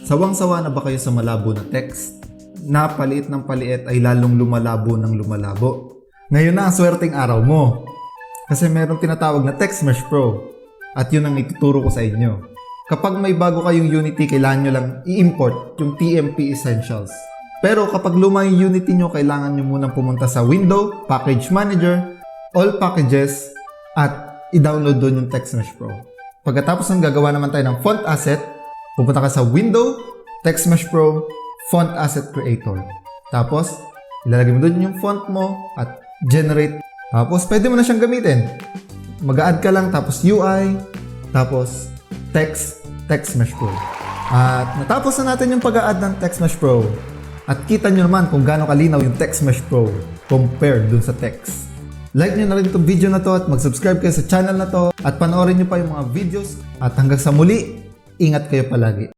Sawang-sawa na ba kayo sa malabo na text? Na paliit ng paliit ay lalong lumalabo ng lumalabo. Ngayon na ang swerteng araw mo. Kasi merong tinatawag na TextMesh Pro. At yun ang ituturo ko sa inyo. Kapag may bago kayong Unity, kailangan nyo lang i-import yung TMP Essentials. Pero kapag luma yung Unity nyo, kailangan nyo munang pumunta sa Window, Package Manager, All Packages, at i-download doon yung TextMesh Pro. Pagkatapos ng gagawa naman tayo ng font asset, pupunta ka sa Window, TextMesh Pro, Font Asset Creator. Tapos, ilalagay mo doon yung font mo at generate. Tapos, pwede mo na siyang gamitin. Mag-add ka lang, tapos UI, tapos TextMesh Pro. At natapos na natin yung pag-add ng TextMesh Pro. At kita nyo naman kung gaano kalinaw yung TextMesh Pro compared dun sa text. Like nyo na rin itong video na to at mag-subscribe kayo sa channel na to at panoorin nyo pa yung mga videos. At hanggang sa muli, ingat kayo palagi.